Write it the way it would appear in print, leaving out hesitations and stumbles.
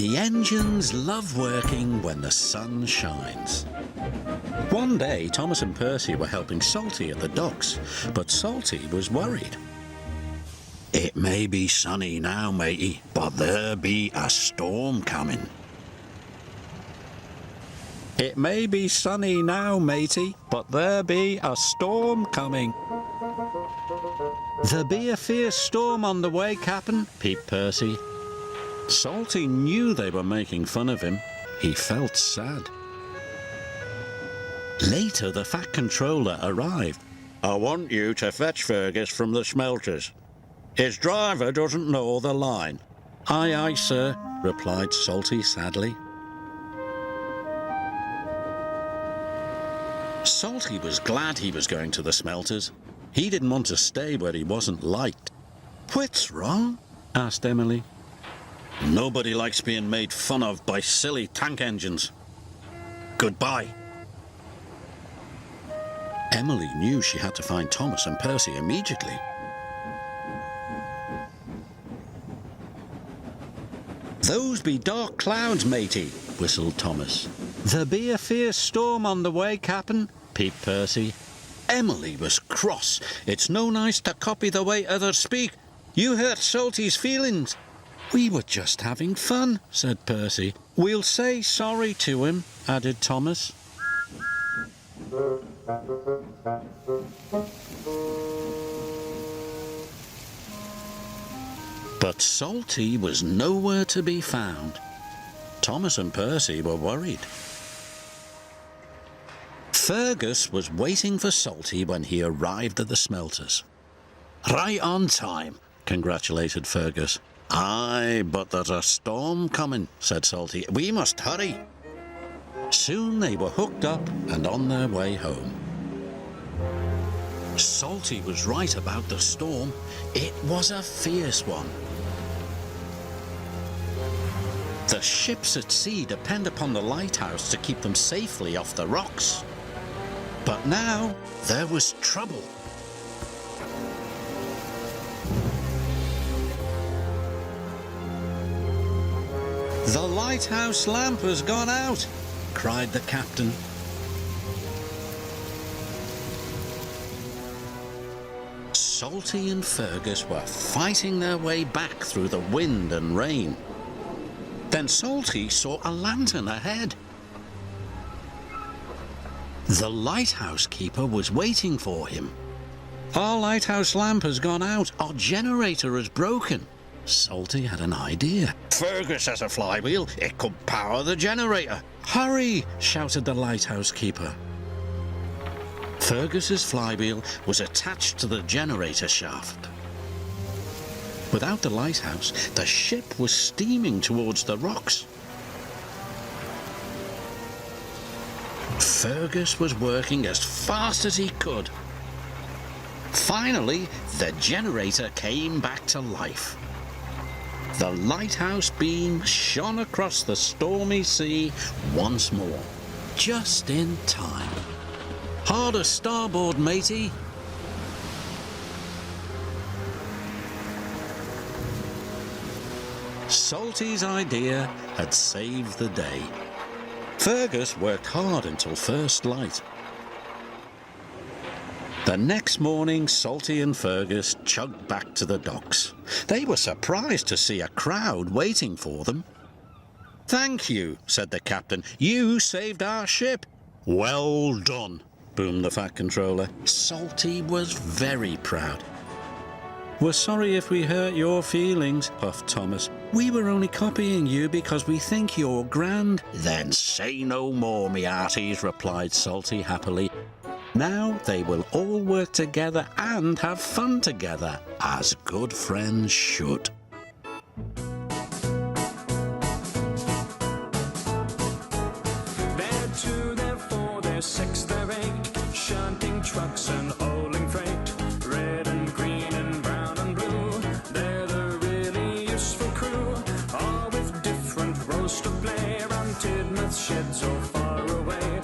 The engines love working when the sun shines. One day, Thomas and Percy were helping Salty at the docks, but Salty was worried. It may be sunny now, matey, but there be a storm coming. It may be sunny now, matey, but there be a storm coming. There be a fierce storm on the way, Cap'n, peeped Percy. Salty knew they were making fun of him. He felt sad. Later, the Fat Controller arrived. I want you to fetch Fergus from the smelters. His driver doesn't know the line. Aye, aye, sir, replied Salty sadly. Salty was glad he was going to the smelters. He didn't want to stay where he wasn't liked. What's wrong? Asked Emily. Nobody likes being made fun of by silly tank engines. Goodbye. Emily knew she had to find Thomas and Percy immediately. Those be dark clouds, matey, whistled Thomas. There be a fierce storm on the way, Cap'n, peeped Percy. Emily was cross. It's no nice to copy the way others speak. You hurt Salty's feelings. We were just having fun, said Percy. We'll say sorry to him, added Thomas. But Salty was nowhere to be found. Thomas and Percy were worried. Fergus was waiting for Salty when he arrived at the smelters. Right on time, congratulated Fergus. Aye, but there's a storm coming, said Salty. We must hurry. Soon they were hooked up and on their way home. Salty was right about the storm. It was a fierce one. The ships at sea depend upon the lighthouse to keep them safely off the rocks. But now there was trouble. The lighthouse lamp has gone out, cried the captain. Salty and Fergus were fighting their way back through the wind and rain. Then Salty saw a lantern ahead. The lighthouse keeper was waiting for him. Our lighthouse lamp has gone out. Our generator is broken. Salty had an idea. Fergus has a flywheel. It could power the generator. Hurry, shouted the lighthouse keeper. Fergus's flywheel was attached to the generator shaft. Without the lighthouse, the ship was steaming towards the rocks. Fergus was working as fast as he could. Finally, the generator came back to life. The lighthouse beam shone across the stormy sea once more, just in time. Harder starboard, matey. Salty's idea had saved the day. Fergus worked hard until first light. The next morning, Salty and Fergus chugged back to the docks. They were surprised to see a crowd waiting for them. Thank you, said the captain. You saved our ship. Well done, boomed the Fat Controller. Salty was very proud. We're sorry if we hurt your feelings, puffed Thomas. We were only copying you because we think you're grand. Then say no more, me hearties, replied Salty happily. Now they will all work together and have fun together, as good friends should. They're two, they're four, they're six, they're eight, shunting trucks and hauling freight. Red and green and brown and blue, they're the really useful crew, all with different roles to play around Tidmouth shed so far away.